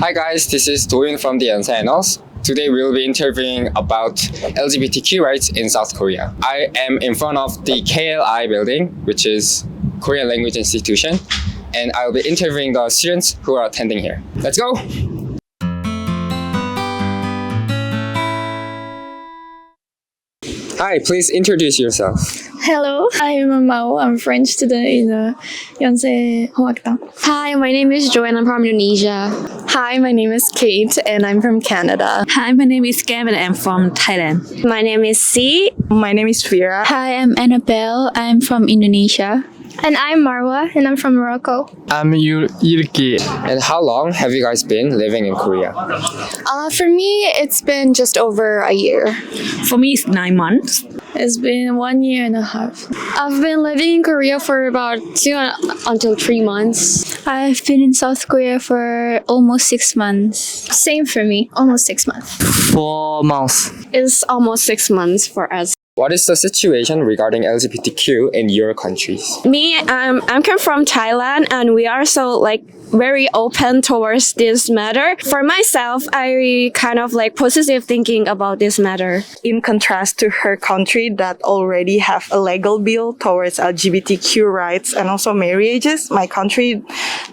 Hi guys, this is Doyun from the Yonsei Annals. Today we will be interviewing about LGBTQ rights in South Korea. I am in front of the KLI building, which is Korean Language Institution, and I will be interviewing the students who are attending here. Let's go! Hi, please introduce yourself. Hello, I'm Mao. I'm a French student in the Yonsei Hoakdang. Hi, my name is Joanne. I'm from Indonesia. Hi, my name is Kate and I'm from Canada. Hi, my name is Gam and I'm from Thailand. My name is C. My name is Fiona. Hi, I'm Annabelle. I'm from Indonesia. And I'm Marwa, and I'm from Morocco. I'm Yurki. And how long have you guys been living in Korea? For me, it's been just over a year. For me, it's 9 months. It's been 1 year and a half. I've been living in Korea for about 2 until 3 months. I've been in South Korea for almost 6 months. Same for me, almost 6 months. 4 months. It's almost 6 months for us. What is the situation regarding LGBTQ in your countries? Me, I'm come from Thailand, and we are so very open towards this matter. For myself, I kind of positive thinking about this matter. In contrast to her country that already have a legal bill towards LGBTQ rights and also marriages, my country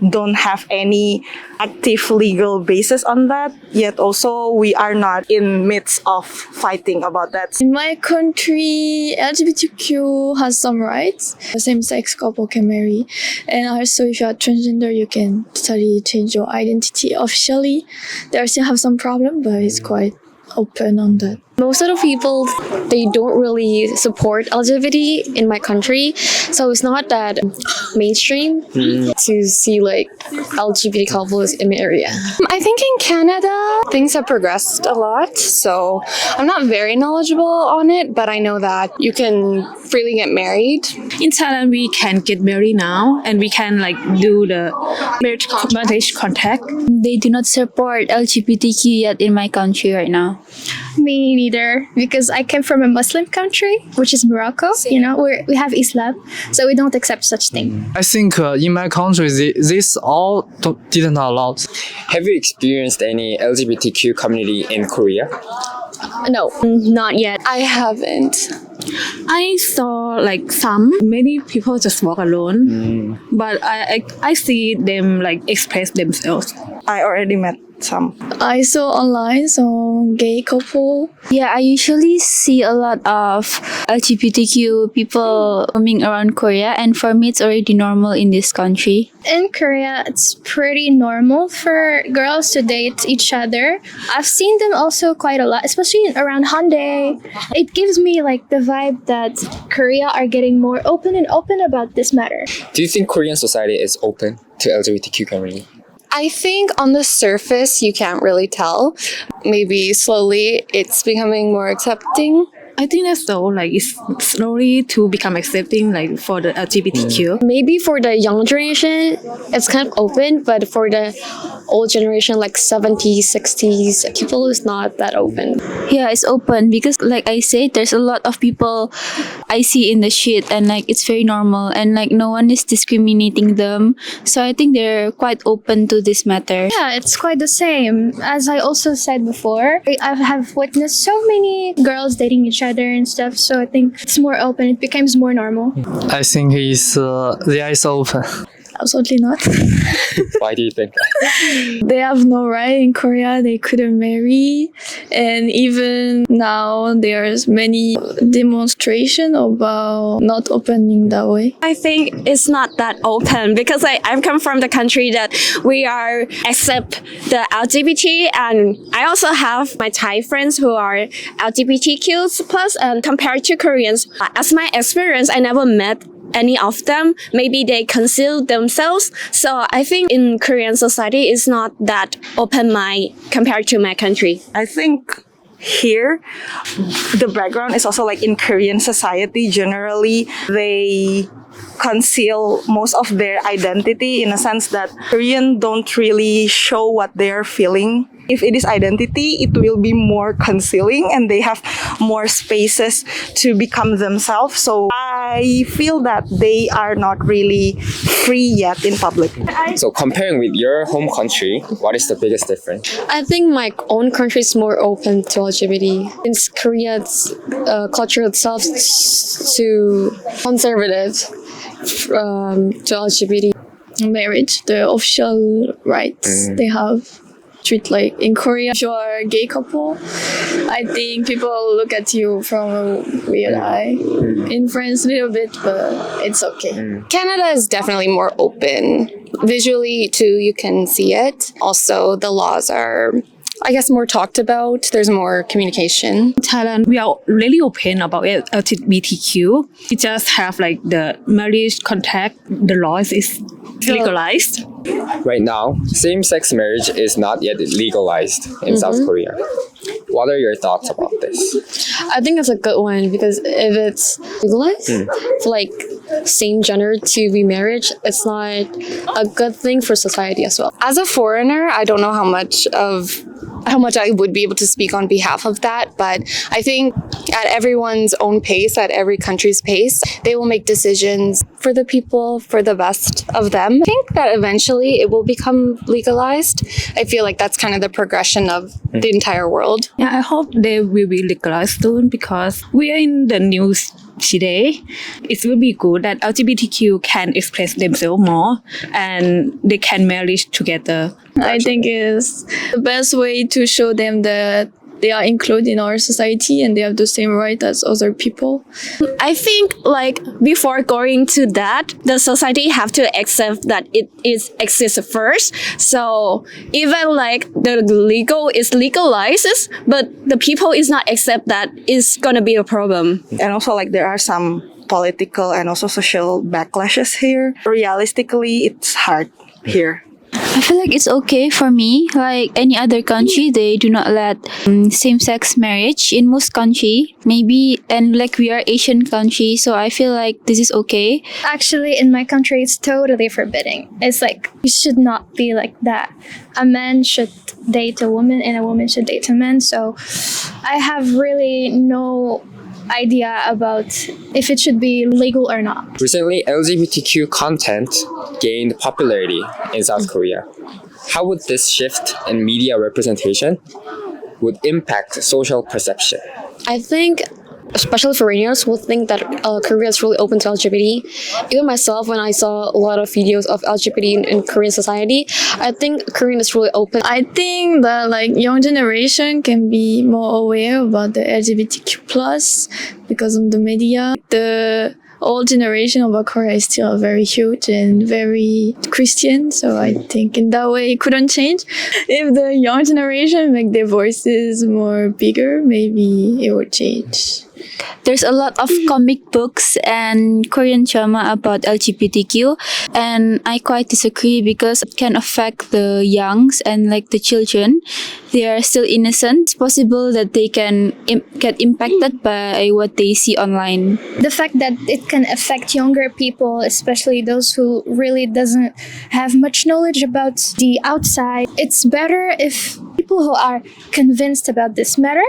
don't have any active legal basis on that. Yet also we are not in midst of fighting about that. In my country, LGBTQ has some rights. A same-sex couple can marry. And also if you are transgender, you can study change your identity officially. They still have some problem, but it's quite open on that. Most of the people, they don't really support LGBT in my country, so it's not that mainstream to see LGBT couples in my area. I think in Canada, things have progressed a lot, so I'm not very knowledgeable on it, but I know that you can freely get married. In Thailand, we can get married now and we can do the marriage contract. They do not support LGBTQ yet in my country right now. Me neither, because I came from a Muslim country, which is Morocco. You know, we have Islam, so we don't accept such thing. I think in my country, this all didn't allow. Have you experienced any LGBTQ community in Korea? No, not yet. I haven't. I saw many people just walk alone, but I see them express themselves. I already met some. I saw online some gay couple. Yeah, I usually see a lot of LGBTQ people roaming around Korea, and for me, it's already normal in this country. In Korea, it's pretty normal for girls to date each other. I've seen them also quite a lot, especially around Hyundai. It gives me the vibe that Korea are getting more open about this matter. Do you think Korean society is open to LGBTQ community? I think on the surface, you can't really tell. Maybe slowly it's becoming more accepting. I think that's so it's slowly to become accepting for the LGBTQ. Maybe for the young generation, it's kind of open, but for the old generation, 70s, 60s, people is not that open. Yeah, it's open because I said, there's a lot of people I see in the street and it's very normal and no one is discriminating them. So I think they're quite open to this matter. Yeah, it's quite the same. As I also said before, I have witnessed so many girls dating each other and stuff, so I think it's more open. It becomes more normal. I think the eyes open. Absolutely not. Why do you think that? They have no right in Korea. They couldn't marry. And even now, there's many demonstration about not opening that way. I think it's not that open because I've come from the country that we are accept the LGBT, and I also have my Thai friends who are LGBTQ plus, and compared to Koreans, as my experience, I never met any of them. Maybe they conceal themselves. So I think in Korean society, it's not that open-minded compared to my country. I think here, the background is also in Korean society, generally, they conceal most of their identity in a sense that Koreans don't really show what they're feeling If it is identity, it will be more concealing and they have more spaces to become themselves. So I feel that they are not really free yet in public. So comparing with your home country, what is the biggest difference? I think my own country is more open to LGBT. Since Korea's culture itself is too conservative to LGBT. Marriage, the official rights they have. Treat like in Korea, if you are a gay couple, I think people look at you from a weird eye. In France, a little bit, but it's okay. Canada is definitely more open. Visually, too, you can see it. Also, the laws are, I guess, more talked about. There's more communication. Thailand, we are really open about LGBTQ. We just have like the marriage contract, the laws is legalized. Right now, same-sex marriage is not yet legalized in South Korea. What are your thoughts about this? I think that's a good one because if it's legalized for like same gender to be married, it's not a good thing for society as well. As a foreigner, I don't know how much I would be able to speak on behalf of that, but I think at everyone's own pace, at every country's pace, they will make decisions for the people, for the best of them. I think that eventually it will become legalized. I feel like that's kind of the progression of the entire world. Yeah, I hope they will be legalized soon because we are in the news today. It will be good that LGBTQ can express themselves more and they can marry together. I think is the best way to show them that they are included in our society and they have the same right as other people. I think like before going to that, the society have to accept that it exists first. So even like the legal is legalized, but the people is not accept that is gonna be a problem. And also like there are some political and also social backlashes here. Realistically, it's hard here. I feel like it's okay for me. Like any other country, they do not let same-sex marriage in most country. Maybe, and like we are Asian country, so I feel like this is okay. Actually, in my country, it's totally forbidding. It's like, you should not be like that. A man should date a woman and a woman should date a man. So I have really no idea about if it should be legal or not. Recently, LGBTQ content gained popularity in South Korea. How would this shift in media representation would impact social perception? I think especially foreigners will think that Korea is really open to LGBT. Even myself, when I saw a lot of videos of LGBT in Korean society, I think Korean is really open. I think that like young generation can be more aware about the LGBTQ plus because of the media. The old generation of Korea is still very huge and very Christian, so I think in that way it couldn't change. If the young generation make their voices more bigger, maybe it would change. There's a lot of comic books and Korean drama about LGBTQ, and I quite disagree because it can affect the youngs and like the children. They are still innocent. It's possible that they can get impacted by what they see online. The fact that it can affect younger people, especially those who really doesn't have much knowledge about the outside, it's better if people who are convinced about this matter,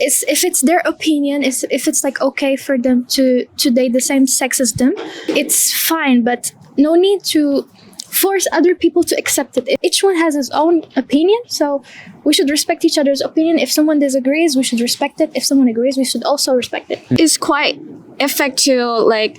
if it's their opinion, if it's like okay for them to date the same sex as them, it's fine, but no need to force other people to accept it. Each one has his own opinion, so we should respect each other's opinion. If someone disagrees, we should respect it. If someone agrees, we should also respect it. It's quite affect to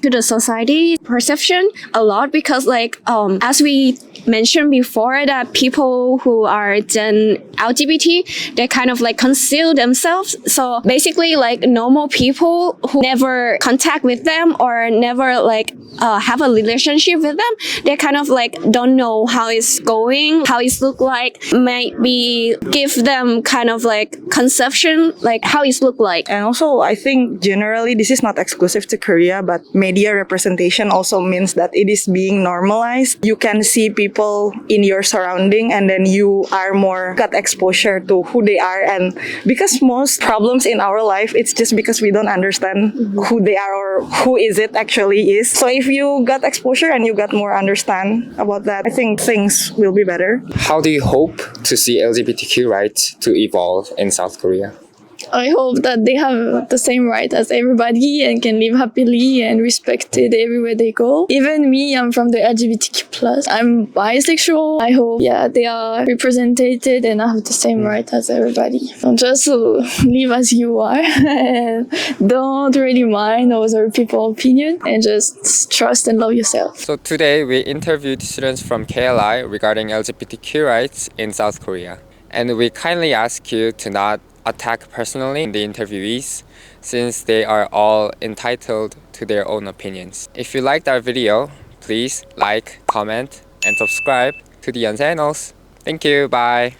the society perception a lot because like as we mentioned before that people who are then LGBT, they kind of like conceal themselves. So basically like normal people who never contact with them or never like have a relationship with them, they kind of like don't know how it's going, how it's look like, might be give them kind of like conception like how it's look like. And also, I think generally this is not exclusive to Korea, but media representation also means that it is being normalized. You can see people in your surrounding and then you are more got exposure to who they are. And because most problems in our life, it's just because we don't understand who they are or who is it actually is. So if you got exposure and you got more understand about that, I think things will be better. How do you hope to see LGBTQ LGBTQ rights to evolve in South Korea? I hope that they have the same right as everybody and can live happily and respected everywhere they go. Even me, I'm from the LGBTQ+. I'm bisexual. I hope, they are represented and have the same right as everybody. So just live as you are and don't really mind other people's opinion and just trust and love yourself. So today we interviewed students from KLI regarding LGBTQ rights in South Korea. And we kindly ask you to not attack personally the interviewees, since they are all entitled to their own opinions. If you liked our video, please like, comment, and subscribe to the Yonsei Annals. Thank you, bye!